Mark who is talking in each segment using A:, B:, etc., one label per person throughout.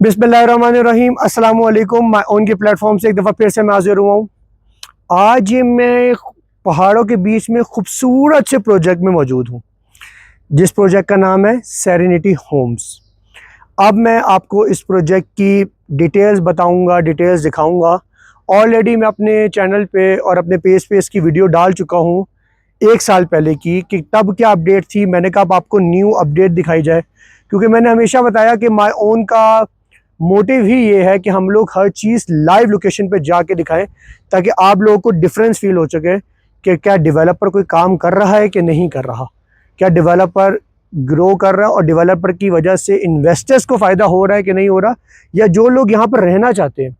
A: बिस्मिल्लाहिर्रहमानिर्रहीम अस्सलाम वालेकुम। माय ओन के प्लेटफॉर्म से एक दफ़ा फिर से मैं हाजिर हुआ हूँ। आज ये मैं पहाड़ों के बीच में खूबसूरत से प्रोजेक्ट में मौजूद हूँ, जिस प्रोजेक्ट का नाम है सेरेनिटी होम्स। अब मैं आपको इस प्रोजेक्ट की डिटेल्स बताऊँगा, डिटेल्स दिखाऊँगा। ऑलरेडी मैं अपने चैनल पे और अपने पेज पे इसकी वीडियो डाल चुका हूँ 1 साल पहले की, कि तब क्या अपडेट थी। मैंने कहा अब आपको न्यू अपडेट दिखाई जाए, क्योंकि मैंने हमेशा बताया कि माय ओन का मोटिव ही ये है कि हम लोग हर चीज़ लाइव लोकेशन पे जाके दिखाएं, ताकि आप लोगों को डिफरेंस फील हो सके कि क्या डेवलपर कोई काम कर रहा है कि नहीं कर रहा, क्या डेवलपर ग्रो कर रहा है और डेवलपर की वजह से इन्वेस्टर्स को फ़ायदा हो रहा है कि नहीं हो रहा, या जो लोग यहाँ पर रहना चाहते हैं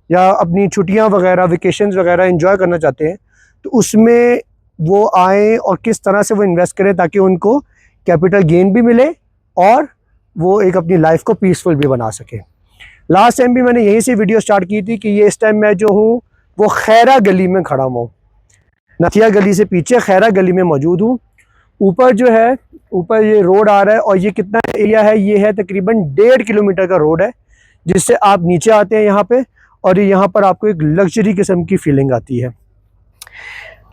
A: या अपनी छुट्टियाँ वगैरह, वेकेशंस वगैरह एंजॉय करना चाहते हैं, तो उसमें वो आएँ और किस तरह से वो इन्वेस्ट करें ताकि उनको कैपिटल गेन भी मिले और वो एक अपनी लाइफ को पीसफुल भी बना सके। लास्ट टाइम भी मैंने यहीं से वीडियो स्टार्ट की थी कि ये इस टाइम मैं जो हूँ वो खैरा गली में खड़ा हूँ, नथिया गली से पीछे खैरा गली में मौजूद हूँ। ऊपर जो है, ऊपर ये रोड आ रहा है और ये कितना एरिया है, ये है तकरीबन 1.5 किलोमीटर का रोड है, जिससे आप नीचे आते हैं यहाँ पे और यहाँ पर आपको एक लग्जरी किस्म की फीलिंग आती है।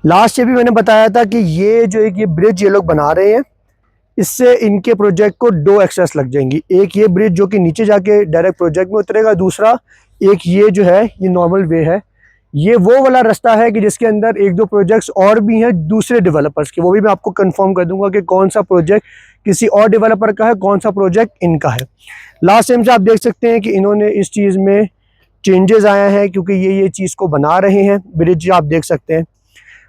A: लास्ट ये भी मैंने बताया था कि ये जो एक ये ब्रिज ये लोग बना रहे हैं, इससे इनके प्रोजेक्ट को 2 एक्सेस लग जाएंगी। एक ये ब्रिज जो कि नीचे जाके डायरेक्ट प्रोजेक्ट में उतरेगा, दूसरा एक ये जो है ये नॉर्मल वे है। ये वो वाला रास्ता है कि जिसके अंदर 1-2 प्रोजेक्ट्स और भी हैं दूसरे डेवलपर्स के, वो भी मैं आपको कंफर्म कर दूंगा कि कौन सा प्रोजेक्ट किसी और डेवलपर का है, कौन सा प्रोजेक्ट इनका है। लास्ट टाइम से आप देख सकते हैं कि इन्होंने इस चीज़ में चेंजेस आए हैं, क्योंकि ये चीज़ को बना रहे हैं। ब्रिज आप देख सकते हैं।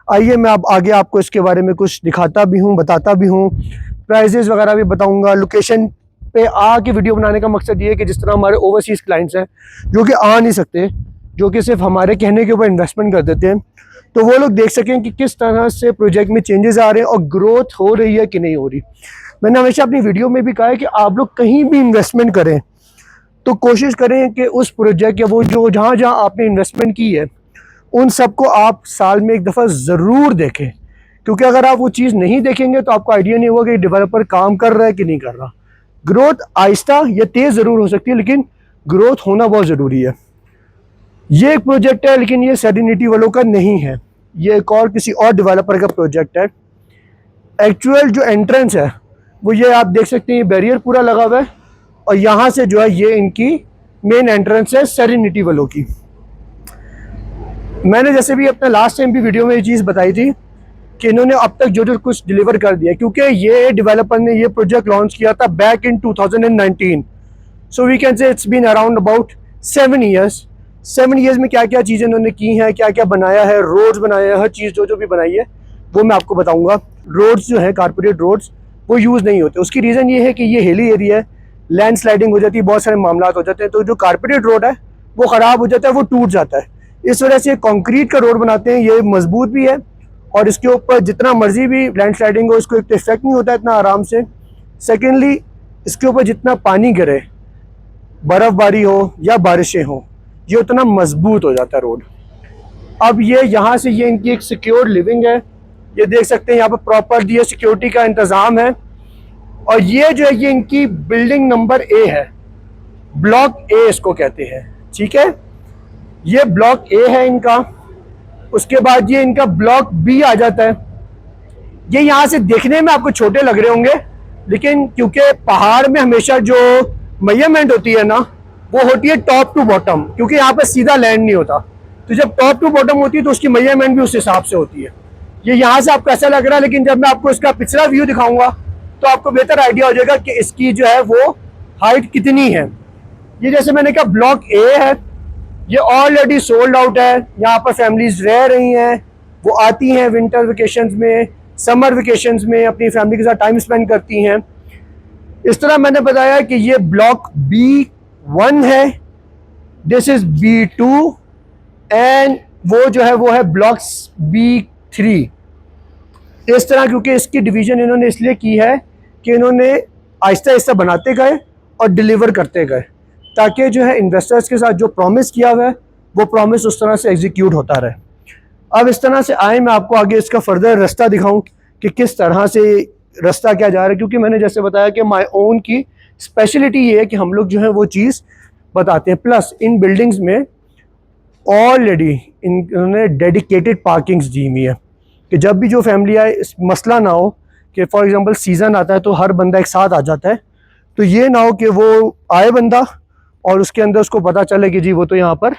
A: आइए मैं अब आगे आपको इसके बारे में कुछ दिखाता भी हूँ, बताता भी हूँ, प्राइजेस वगैरह भी बताऊंगा। लोकेशन पे आके वीडियो बनाने का मकसद ये है कि जिस तरह हमारे ओवरसीज़ क्लाइंट्स हैं जो कि आ नहीं सकते, जो कि सिर्फ हमारे कहने के ऊपर इन्वेस्टमेंट कर देते हैं, तो वो लोग देख सकें कि किस तरह से प्रोजेक्ट में चेंजेस आ रहे हैं और ग्रोथ हो रही है कि नहीं हो रही। मैंने हमेशा अपनी वीडियो में भी कहा है कि आप लोग कहीं भी इन्वेस्टमेंट करें तो कोशिश करें कि उस प्रोजेक्ट या वो जो जहाँ जहाँ आपने इन्वेस्टमेंट की है उन सबको आप साल में एक दफ़ा ज़रूर देखें, क्योंकि अगर आप वो चीज़ नहीं देखेंगे तो आपको आइडिया नहीं होगा कि डेवलपर काम कर रहा है कि नहीं कर रहा। ग्रोथ आहिस्ता या तेज़ ज़रूर हो सकती है, लेकिन ग्रोथ होना बहुत ज़रूरी है। ये एक प्रोजेक्ट है, लेकिन ये सेरेनिटी वालों का नहीं है, ये एक और किसी और डेवलपर का प्रोजेक्ट है। एक्चुअल जो एंट्रेंस है वो ये आप देख सकते हैं, बैरियर पूरा लगा हुआ है और यहाँ से जो है ये इनकी मेन एंट्रेंस है सेरेनिटी वालों की। मैंने जैसे भी अपने लास्ट टाइम भी वीडियो में ये चीज़ बताई थी कि इन्होंने अब तक जो कुछ डिलीवर कर दिया, क्योंकि ये डेवलपर ने ये प्रोजेक्ट लॉन्च किया था back in 2019, so we can say it's been around about 7 years. 7 years में क्या क्या चीज़ें इन्होंने की हैं, क्या क्या बनाया है, रोड्स बनाए हैं, हर चीज़ जो भी बनाई है वो मैं आपको बताऊँगा। रोड्स जो है कारपोरेट रोड्स वो यूज़ नहीं होते, उसकी रीज़न ये है कि ये हिली एरिया है, लैंड स्लाइडिंग हो जाती है, बहुत सारे मामला हो जाते हैं, तो जो कारपोरेट रोड है वो ख़राब हो जाता है, वो टूट जाता है। इस वजह से कंक्रीट का रोड बनाते हैं, ये मजबूत भी है और इसके ऊपर जितना मर्जी भी लैंड स्लाइडिंग हो इसको एक इफेक्ट नहीं होता इतना आराम से। सेकेंडली, इसके ऊपर जितना पानी गिरे, बर्फ़बारी हो या बारिशें हो, ये उतना मजबूत हो जाता है रोड। अब ये यहाँ से ये इनकी एक सिक्योर लिविंग है, ये देख सकते हैं यहाँ पर प्रॉपर ये सिक्योरिटी का इंतज़ाम है। और ये जो है ये इनकी बिल्डिंग नंबर ए है, ब्लॉक ए इसको कहते हैं, ठीक है, ये ब्लॉक ए है इनका। उसके बाद ये इनका ब्लॉक बी आ जाता है। ये यहाँ से देखने में आपको छोटे लग रहे होंगे, लेकिन क्योंकि पहाड़ में हमेशा जो मेजरमेंट होती है ना वो होती है टॉप टू बॉटम, क्योंकि यहाँ पर सीधा लैंड नहीं होता, तो जब टॉप टू बॉटम होती है तो उसकी मेजरमेंट भी उस हिसाब से होती है। ये यहाँ से आपको ऐसा लग रहा है, लेकिन जब मैं आपको इसका पिछला व्यू दिखाऊंगा तो आपको बेहतर आइडिया हो जाएगा कि इसकी जो है वो हाइट कितनी है। ये जैसे मैंने कहा ब्लॉक ए है, ये ऑलरेडी सोल्ड आउट है, यहाँ पर फैमिलीज रह रही हैं, वो आती हैं विंटर वेकेशंस में, समर वेकेशंस में अपनी फैमिली के साथ टाइम स्पेंड करती हैं। इस तरह मैंने बताया कि ये ब्लॉक B1 है, दिस इज B2 एंड वो जो है वो है ब्लॉक B3। इस तरह, क्योंकि इसकी डिवीज़न इन्होंने इसलिए की है कि इन्होंने आहिस्ता आहिस्ता बनाते गए और डिलीवर करते गए, ताकि जो है इन्वेस्टर्स के साथ जो प्रॉमिस किया हुआ है वो प्रॉमिस उस तरह से एग्जीक्यूट होता रहे। अब इस तरह से आए, मैं आपको आगे इसका फर्दर रास्ता दिखाऊं कि किस तरह से रास्ता क्या जा रहा है, क्योंकि मैंने जैसे बताया कि माय ओन की स्पेशलिटी ये है कि हम लोग जो है वो चीज़ बताते हैं। प्लस इन बिल्डिंग्स में ऑलरेडी इन्होंने डेडिकेटेड पार्किंग्स दी हुई है कि जब भी जो फैमिली आए इस मसला ना हो कि फॉर एग्जांपल सीज़न आता है तो हर बंदा एक साथ आ जाता है, तो ये ना हो कि वो आए बंदा और उसके अंदर उसको पता चले कि जी वो तो यहाँ पर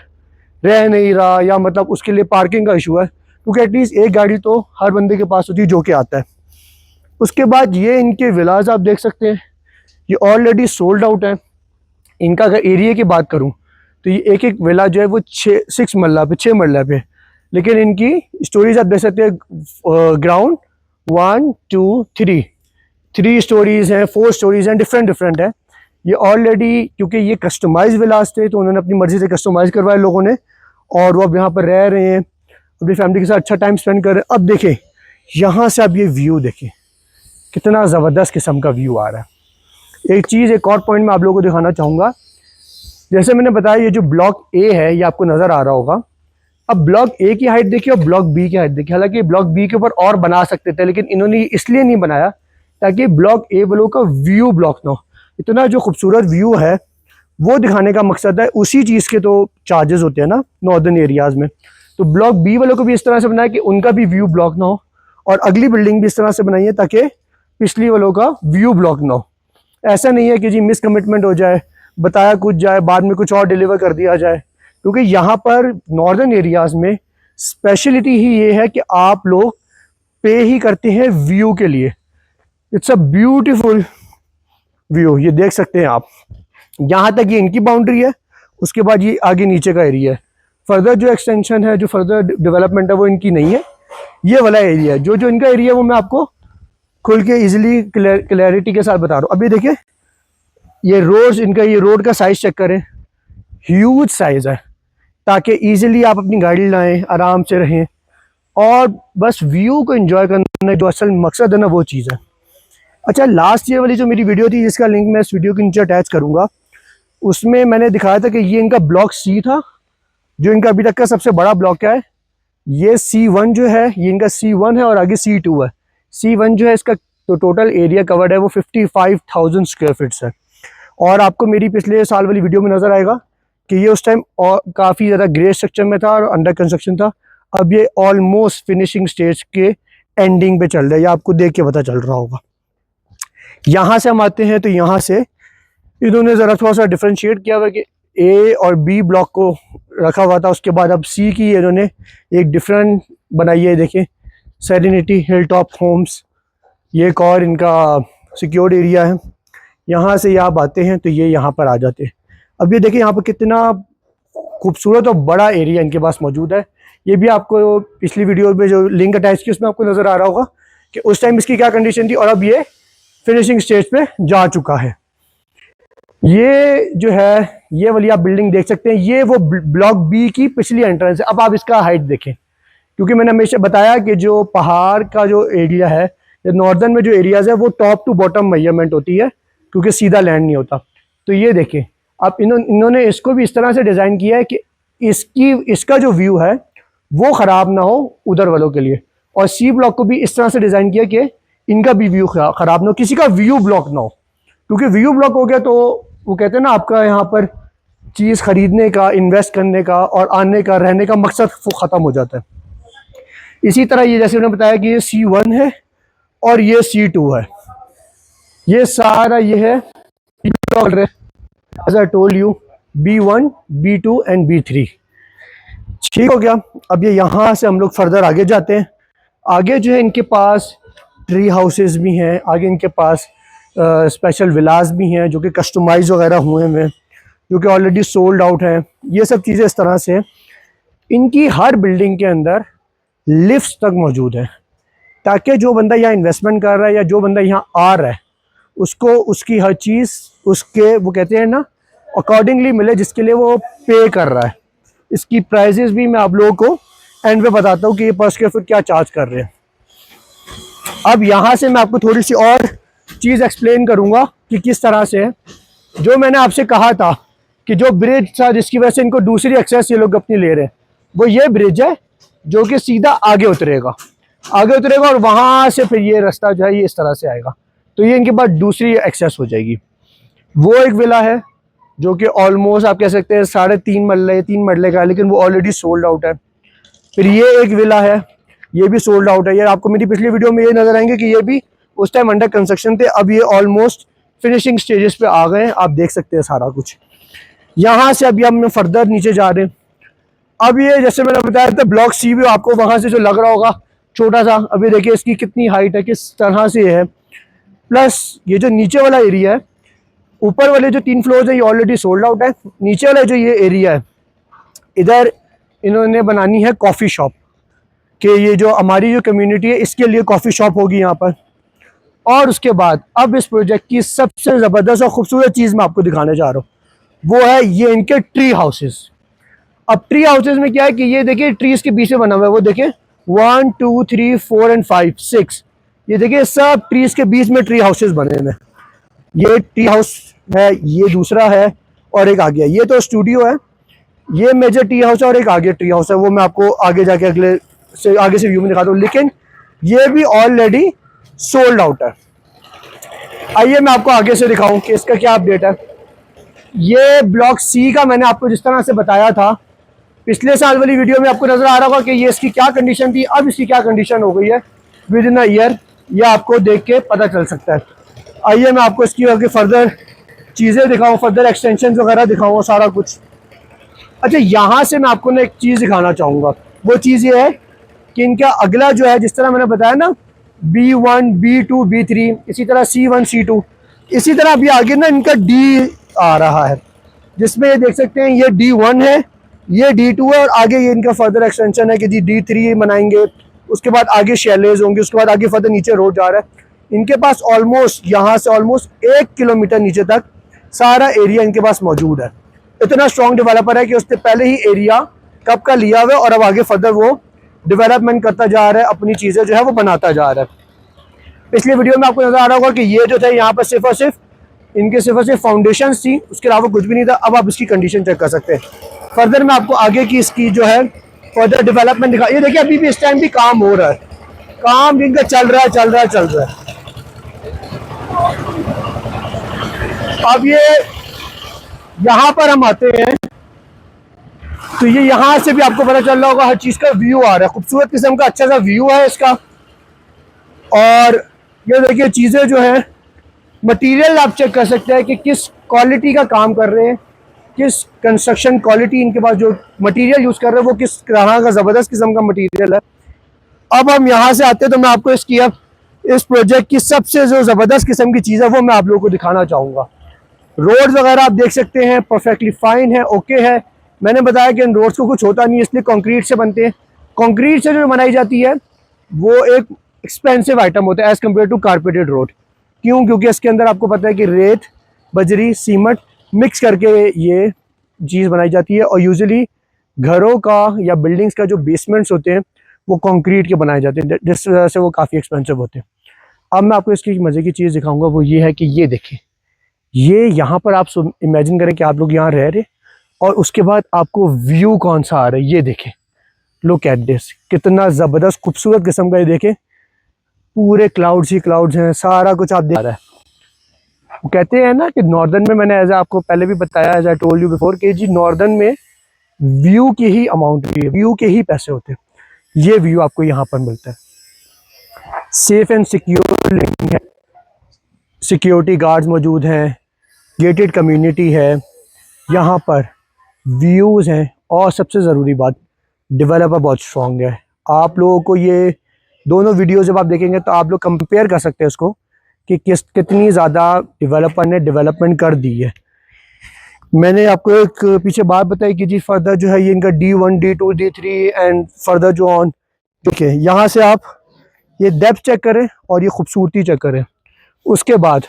A: रह नहीं रहा, या मतलब उसके लिए पार्किंग का इशू है, क्योंकि एटलीस्ट एक गाड़ी तो हर बंदे के पास होती है जो कि आता है। उसके बाद ये इनके विलाज आप देख सकते हैं, ये ऑलरेडी सोल्ड आउट है। इनका अगर एरिया की बात करूं तो ये एक एक विला जो है वो 6 मरला पे 6 मरला पे, लेकिन इनकी स्टोरीज आप देख सकते हैं ग्राउंड 1 2 3 स्टोरीज हैं, 4 स्टोरीज हैं, डिफरेंट है। ये ऑलरेडी क्योंकि ये कस्टमाइज विलास थे तो उन्होंने अपनी मर्जी से कस्टमाइज करवाए लोगों ने, और वो अब यहाँ पर रह रहे हैं, अपनी फैमिली के साथ अच्छा टाइम स्पेंड कर रहे हैं। अब देखें यहाँ से आप ये व्यू देखें, कितना ज़बरदस्त किस्म का व्यू आ रहा है। एक चीज़ एक और पॉइंट मैं आप लोगों को दिखाना चाहूँगा, जैसे मैंने बताया ये जो ब्लॉक ए है ये आपको नज़र आ रहा होगा। अब ब्लॉक ए की हाइट देखिए और ब्लॉक बी की हाइट देखिए, हालांकि ब्लॉक बी के ऊपर और बना सकते थे लेकिन इन्होंने इसलिए नहीं बनाया ताकि ब्लॉक ए वालों का व्यू ब्लॉक ना हो। इतना जो खूबसूरत व्यू है वो दिखाने का मकसद है, उसी चीज़ के तो चार्जेस होते हैं ना नॉर्दर्न एरियाज़ में। तो ब्लॉक बी वालों को भी इस तरह से बनाया कि उनका भी व्यू ब्लॉक ना हो, और अगली बिल्डिंग भी इस तरह से बनाई है ताकि पिछली वालों का व्यू ब्लॉक ना हो। ऐसा नहीं है कि जी मिस कमिटमेंट हो जाए, बताया कुछ जाए बाद में कुछ और डिलीवर कर दिया जाए, क्योंकि यहाँ पर नॉर्दर्न एरियाज़ में स्पेशलिटी ही ये है कि आप लोग पे ही करते हैं व्यू के लिए। इट्स अ ब्यूटीफुल व्यू, ये देख सकते हैं आप। यहाँ तक ये इनकी बाउंड्री है, उसके बाद ये आगे नीचे का एरिया है। फर्दर जो एक्सटेंशन है, जो फर्दर डेवलपमेंट है वो इनकी नहीं है, ये वाला एरिया है। जो इनका एरिया है वो मैं आपको खुल के इजीली क्लैरिटी के साथ बता रहा हूँ। अभी देखिए ये रोड्स, इनका ये रोड का साइज चेक करें, ह्यूज साइज है, ताकि इजीली आप अपनी गाड़ी लाएं, आराम से रहें और बस व्यू को एंजॉय करना जो असल मकसद है ना वो चीज़ है। अच्छा, लास्ट ईयर वाली जो मेरी वीडियो थी जिसका लिंक मैं इस वीडियो के नीचे अटैच करूँगा, उसमें मैंने दिखाया था कि ये इनका ब्लॉक सी था, जो इनका अभी तक का सबसे बड़ा ब्लॉक है। ये C1 जो है ये इनका C1 है और आगे C2 है। C1 जो है इसका तो टोटल एरिया कवर्ड है वो 55,000 स्क्वायर फीट्स है। और आपको मेरी पिछले साल वाली वीडियो में नज़र आएगा कि ये उस टाइम और काफ़ी ज़्यादा ग्रे स्ट्रक्चर में था और अंडर कंस्ट्रक्शन था। अब ये ऑलमोस्ट फिनिशिंग स्टेज के एंडिंग पे चल रहा है, ये आपको देख के पता चल रहा होगा। यहाँ से हम आते हैं तो यहाँ से इन्होंने ज़रा थोड़ा सा डिफ्रेंशिएट किया हुआ कि ए और बी ब्लॉक को रखा हुआ था, उसके बाद अब सी की इन्होंने एक डिफरेंट बनाई है। देखें सेरेनिटी हिल टॉप होम्स, ये एक और इनका सिक्योर्ड एरिया है। यहाँ से ये आप आते हैं तो ये यहाँ पर आ जाते हैं। अब ये देखिए यहाँ पर कितना खूबसूरत और बड़ा एरिया इनके पास मौजूद है। ये भी आपको पिछली वीडियो में जो लिंक अटैच की उसमें आपको नज़र आ रहा होगा कि उस टाइम इसकी क्या कंडीशन थी और अब ये फिनिशिंग स्टेज पे जा चुका है। ये जो है ये वाली आप बिल्डिंग देख सकते हैं, ये वो ब्लॉक बी की पिछली एंट्रेंस है। अब आप इसका हाइट देखें, क्योंकि मैंने हमेशा बताया कि जो पहाड़ का जो एरिया है, नॉर्दर्न में जो एरियाज है वो टॉप टू बॉटम मेजरमेंट होती है, क्योंकि सीधा लैंड नहीं होता। तो ये देखें अब इन्होंने इसको भी इस तरह से डिज़ाइन किया है कि इसका जो व्यू है वो ख़राब ना हो उधर वालों के लिए, और सी ब्लॉक को भी इस तरह से डिज़ाइन किया कि इनका भी व्यू ख़राब ना हो, किसी का व्यू ब्लॉक ना हो। क्योंकि व्यू ब्लॉक हो गया तो वो कहते हैं ना आपका यहाँ पर चीज़ ख़रीदने का, इन्वेस्ट करने का और आने का, रहने का मकसद वो ख़त्म हो जाता है। इसी तरह ये जैसे उन्होंने बताया कि ये C1 है और ये C2 है, ये सारा ये है as I told you B1, B2 and B3। ठीक हो गया। अब ये यहाँ से हम लोग फर्दर आगे जाते हैं। आगे जो है इनके पास ट्री हाउसेस भी हैं, आगे इनके पास स्पेशल विलास भी हैं जो कि कस्टमाइज वगैरह हुए हैं, जो कि ऑलरेडी सोल्ड आउट हैं। ये सब चीज़ें इस तरह से इनकी हर बिल्डिंग के अंदर लिफ्ट तक मौजूद है, ताकि जो बंदा यहाँ इन्वेस्टमेंट कर रहा है या जो बंदा यहाँ आ रहा है उसको उसकी हर चीज़ उसके वो कहते हैं ना अकॉर्डिंगली मिले, जिसके लिए वो पे कर रहा है। इसकी प्राइजेस भी मैं आप लोगों को एंड पे बताता हूँ कि ये पर स्क्वायर फुट क्या चार्ज कर रहे हैं। अब यहाँ से मैं आपको थोड़ी सी और चीज़ एक्सप्लेन करूँगा कि किस तरह से जो मैंने आपसे कहा था कि जो ब्रिज था जिसकी वजह से इनको दूसरी एक्सेस ये लोग अपनी ले रहे हैं, वो ये ब्रिज है जो कि सीधा आगे उतरेगा और वहाँ से फिर ये रास्ता जो है ये इस तरह से आएगा, तो ये इनके पास दूसरी एक्सेस हो जाएगी। वो एक विला है जो कि ऑलमोस्ट आप कह सकते हैं 3.5 मरले का है, लेकिन वो ऑलरेडी सोल्ड आउट है। फिर ये एक विला है, ये भी सोल्ड आउट है। ये आपको मेरी पिछली वीडियो में ये नजर आएंगे कि ये भी उस टाइम अंडर कंस्ट्रक्शन थे, अब ये ऑलमोस्ट फिनिशिंग स्टेजेस पे आ गए हैं। आप देख सकते हैं सारा कुछ। यहाँ से अभी हम फर्दर नीचे जा रहे हैं। अब ये जैसे मैंने बताया था ब्लॉक सी भी आपको वहां से जो लग रहा होगा छोटा सा, अभी देखिए इसकी कितनी हाइट है, किस तरह से है। प्लस ये जो नीचे वाला एरिया है, ऊपर वाले जो 3 फ्लोर्स है ये ऑलरेडी सोल्ड आउट है। नीचे वाला जो ये एरिया है, इधर इन्होंने बनानी है कॉफ़ी शॉप, कि ये जो हमारी जो कम्युनिटी है इसके लिए कॉफ़ी शॉप होगी यहाँ पर। और उसके बाद अब इस प्रोजेक्ट की सबसे ज़बरदस्त और खूबसूरत चीज़ मैं आपको दिखाने जा रहा हूँ, वो है ये इनके ट्री हाउसेस। अब ट्री हाउसेस में क्या है कि ये देखिए ट्रीज के बीच में बना हुआ है, वो देखिए 1 2 3 4 एंड 5 6, ये देखिए सब ट्रीज के बीच में ट्री हाउसेस बने हुए हैं। ये ट्री हाउस है, ये दूसरा है, और एक आगे है। ये तो स्टूडियो है, ये मेजर ट्री हाउस है, और एक आगे ट्री हाउस है, वो मैं आपको आगे जाके आगे से व्यू में दिखाता हूँ। लेकिन ये भी ऑलरेडी सोल्ड आउट है। आइए मैं आपको आगे से दिखाऊं कि इसका क्या अपडेट है। ये ब्लॉक सी का मैंने आपको जिस तरह से बताया था पिछले साल वाली वीडियो में, आपको नजर आ रहा होगा कि ये इसकी क्या कंडीशन थी, अब इसकी क्या कंडीशन हो गई है विद इन अ ईयर, ये आपको देख के पता चल सकता है। आइए मैं आपको इसकी आगे फर्दर चीज़ें दिखाऊं, फर्दर एक्सटेंशन वगैरह दिखाऊंगा सारा कुछ। अच्छा, यहाँ से मैं आपको ना एक चीज़ दिखाना चाहूँगा। वो चीज़ ये है कि इनका अगला जो है, जिस तरह मैंने बताया ना B1 B2 B3, इसी तरह C1 C2, इसी तरह अभी आगे ना इनका D आ रहा है, जिसमें ये देख सकते हैं ये D1 है, ये D2 है, और आगे ये इनका फर्दर एक्सटेंशन है कि जी D3 बनाएंगे। उसके बाद आगे शैलेज होंगे, उसके बाद आगे फर्दर नीचे रोड जा रहा है। इनके पास ऑलमोस्ट यहाँ से ऑलमोस्ट 1 किलोमीटर नीचे तक सारा एरिया इनके पास मौजूद है। इतना स्ट्रॉन्ग डेवलपर है कि उसने पहले ही एरिया कब का लिया हुआ है, और अब आगे फर्दर वो डेवलपमेंट करता जा रहा है, अपनी चीज़ें जो है वो बनाता जा रहा है। पिछली वीडियो में आपको नजर आ रहा होगा कि ये जो थे यहाँ पर सिर्फ और सिर्फ इनके सिर्फ और सिर्फ फाउंडेशन थी, उसके अलावा कुछ भी नहीं था। अब आप इसकी कंडीशन चेक कर सकते हैं। फर्दर मैं आपको आगे की इसकी जो है फर्दर डेवलपमेंट दिखा। ये देखिए अभी भी इस टाइम भी काम हो रहा है, काम इनका चल रहा है। अब ये यहाँ पर हम आते हैं तो ये यहाँ से भी आपको पता चल रहा होगा हर चीज़ का व्यू आ रहा है, खूबसूरत किस्म का अच्छा सा व्यू है इसका। और ये देखिए चीज़ें जो है, मटेरियल आप चेक कर सकते हैं कि किस क्वालिटी का काम कर रहे हैं, किस कंस्ट्रक्शन क्वालिटी इनके पास जो मटेरियल यूज़ कर रहे हैं वो किस तरह का ज़बरदस्त किस्म का मटेरियल है। अब हम यहाँ से आते हैं तो मैं आपको इसकी अब इस प्रोजेक्ट की सबसे जो ज़बरदस्त किस्म की चीज़ है वो मैं आप लोगों को दिखाना चाहूँगा। रोड्स वगैरह आप देख सकते हैं परफेक्टली फाइन है, ओके है। मैंने बताया कि इन रोड्स को कुछ होता नहीं, इसलिए कंक्रीट से बनते हैं। कंक्रीट से जो बनाई जाती है वो एक एक्सपेंसिव आइटम होता है as compare to carpeted road. क्यों? क्योंकि इसके अंदर आपको पता है कि रेत, बजरी, सीमेंट मिक्स करके ये चीज़ बनाई जाती है, और यूजुअली घरों का या बिल्डिंग्स का जो बेसमेंट्स होते हैं वो कंक्रीट के बनाए जाते हैं, जिस वजह से वो काफ़ी एक्सपेंसिव होते हैं। अब मैं आपको इसकी मज़े की चीज़ दिखाऊंगा, वो ये है कि ये देखें, ये यहाँ पर आप इमेजिन करें कि आप लोग यहाँ रह रहे और उसके बाद आपको व्यू कौन सा आ रहा है, ये देखें। लुक एट दिस, कितना ज़बरदस्त खूबसूरत किस्म का, ये देखें पूरे क्लाउड्स ही क्लाउड्स हैं, सारा कुछ आप देख रहा है। वो कहते हैं ना कि नॉर्दर्न में, मैंने आपको पहले भी बताया, as I told you before, कि जी नॉर्दर्न में व्यू की ही अमाउंट है, व्यू के ही पैसे होते हैं। ये व्यू आपको यहाँ पर मिलता है, सेफ एंड सिक्योर लिविंग है, सिक्योरिटी गार्ड्स मौजूद हैं, गेटेड कम्युनिटी है, यहाँ पर व्यूज़ हैं, और सबसे ज़रूरी बात, डेवलपर बहुत स्ट्रॉन्ग है। आप लोगों को ये दोनों वीडियो जब आप देखेंगे तो आप लोग कंपेयर कर सकते हैं इसको कि कितनी ज़्यादा डेवलपर ने डेवलपमेंट कर दी है। मैंने आपको एक पीछे बात बताई कि जी फर्दर जो है ये इनका D1 D2 D3 and further जो ऑन, ठीक है। यहाँ से आप ये डेप्थ चेक करें और ये खूबसूरती चेक करें। उसके बाद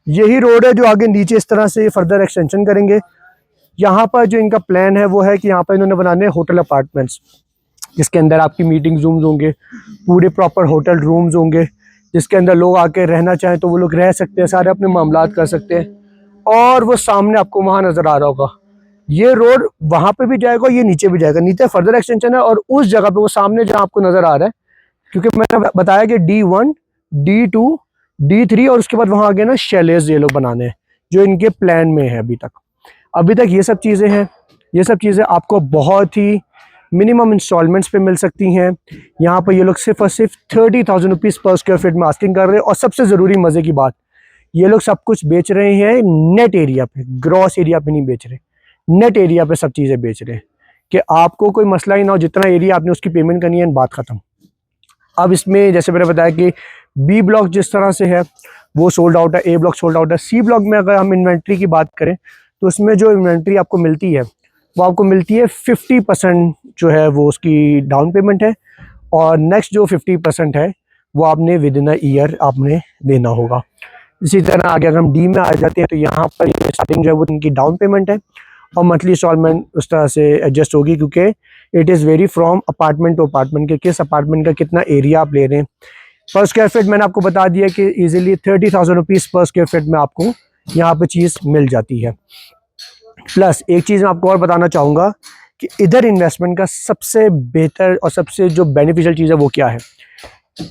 A: यही रोड है जो आगे नीचे इस तरह से फर्दर एक्सटेंशन करेंगे। यहाँ पर जो इनका प्लान है वो है कि यहाँ पर इन्होंने बनाने होटल अपार्टमेंट्स, जिसके अंदर आपकी मीटिंग रूम्स होंगे, पूरे प्रॉपर होटल रूम्स होंगे, जिसके अंदर लोग आके रहना चाहें तो वो लोग रह सकते हैं, सारे अपने मामलात कर सकते हैं। और वो सामने आपको वहाँ नज़र आ रहा होगा, ये रोड वहाँ पे भी जाएगा, ये नीचे भी जाएगा, नीचे फर्दर एक्सटेंशन है। और उस जगह पे वो सामने जहाँ आपको नज़र आ रहा है, क्योंकि मैंने बताया कि D1 D2 D3 और उसके बाद वहाँ आगे ना शैलेज ये लोग बनाने हैं, जो इनके प्लान में है अभी तक। अभी तक ये सब चीज़ें हैं। ये सब चीज़ें आपको बहुत ही मिनिमम इंस्टॉलमेंट्स पे मिल सकती हैं। यहाँ पर ये लोग सिर्फ और सिर्फ 30,000 रुपीज़ पर स्क्वायर फीट में आस्किंग कर रहे हैं। और सबसे ज़रूरी मज़े की बात, ये लोग सब कुछ बेच रहे हैं नेट एरिया पे, ग्रॉस एरिया पे नहीं बेच रहे, नेट एरिया पे सब चीज़ें बेच रहे हैं कि आपको कोई मसला ही ना हो, जितना एरिया आपने उसकी पेमेंट करनी है, बात ख़त्म। अब इसमें जैसे मैंने बताया कि बी ब्लॉक जिस तरह से है वो सोल्ड आउट है, ए ब्लॉक सोल्ड आउट है। सी ब्लॉक में अगर हम इन्वेंट्री की बात करें तो उसमें जो इन्वेंट्री आपको मिलती है वो आपको मिलती है 50% जो है वो उसकी डाउन पेमेंट है, और नेक्स्ट जो 50% है वो आपने विद इन अ ईयर आपने देना होगा। इसी तरह आगे अगर हम डी में आ जाते हैं तो यहाँ पर स्टार्टिंग जो है वो इनकी डाउन पेमेंट है और मंथली इंस्टॉलमेंट उस तरह से एडजस्ट होगी, क्योंकि it is very from apartment to apartment के किस अपार्टमेंट का कितना एरिया आप ले रहे हैं। पर स्क्वायर फीट मैंने आपको बता दिया कि इजीली 30,000 रुपीज़ पर स्क्वायर फीट में आपको यहाँ पे चीज़ मिल जाती है। प्लस एक चीज़ मैं आपको और बताना चाहूँगा कि इधर इन्वेस्टमेंट का सबसे बेहतर और सबसे जो बेनिफिशियल चीज़ है वो क्या है,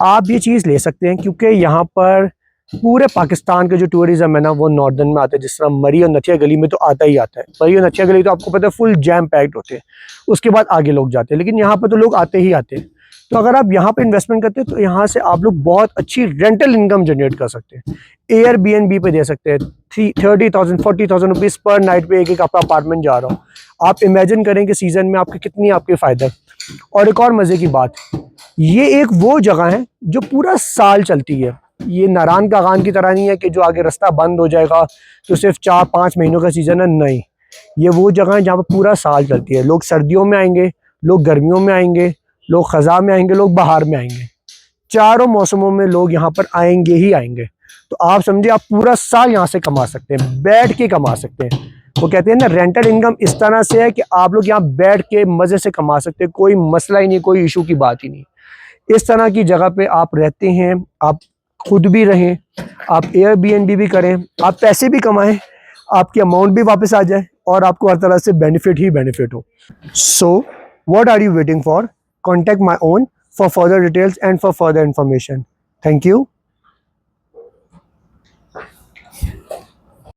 A: आप ये चीज़ ले सकते हैं क्योंकि यहाँ पर पूरे पाकिस्तान का जो टूरिज़्म है ना वो नॉर्दर्न में आता है। जिस तरह मरी और नथिया गली में तो आता ही आता है, मरी और नथिया गली तो आपको पता है फुल जैम पैक्ड होते हैं, उसके बाद आगे लोग जाते हैं, लेकिन यहाँ पर तो लोग आते ही आते हैं। तो अगर आप यहाँ पे इन्वेस्टमेंट करते हैं तो यहाँ से आप लोग बहुत अच्छी रेंटल इनकम जनरेट कर सकते हैं। एयरबीएनबी पे दे सकते हैं 30,000 40,000 रुपीज़ पर नाइट पे एक आपका अपार्टमेंट जा रहा हो। आप इमेजिन करें कि सीज़न में आपके कितनी आपके फ़ायदा। और एक और मज़े की बात, ये एक वो जगह है जो पूरा साल चलती है। ये नारायण का गान की तरह नहीं है कि जो आगे रास्ता बंद हो जाएगा तो सिर्फ 4-5 महीनों का सीज़न है, नहीं। ये वो जगह है जहाँ पर पूरा साल चलती है। लोग सर्दियों में आएंगे, लोग गर्मियों में आएंगे, लोग ख़ज़ा में आएंगे, लोग बाहर में आएंगे, चारों मौसमों में लोग यहाँ पर आएंगे ही आएंगे। तो आप समझिए आप पूरा साल यहाँ से कमा सकते हैं, बैठ के कमा सकते हैं। वो कहते हैं ना रेंटल इनकम इस तरह से है कि आप लोग यहाँ बैठ के मज़े से कमा सकते हैं, कोई मसला ही नहीं, कोई इशू की बात ही नहीं। इस तरह की जगह पे आप रहते हैं, आप खुद भी रहें, आप एयरबीएनबी भी करें, आप पैसे भी कमाएं, आपकी अमाउंट भी वापस आ जाए और आपको हर तरह से बेनिफिट ही बेनिफिट हो। So what are you waiting for? Contact my own for further details and for further information. Thank you.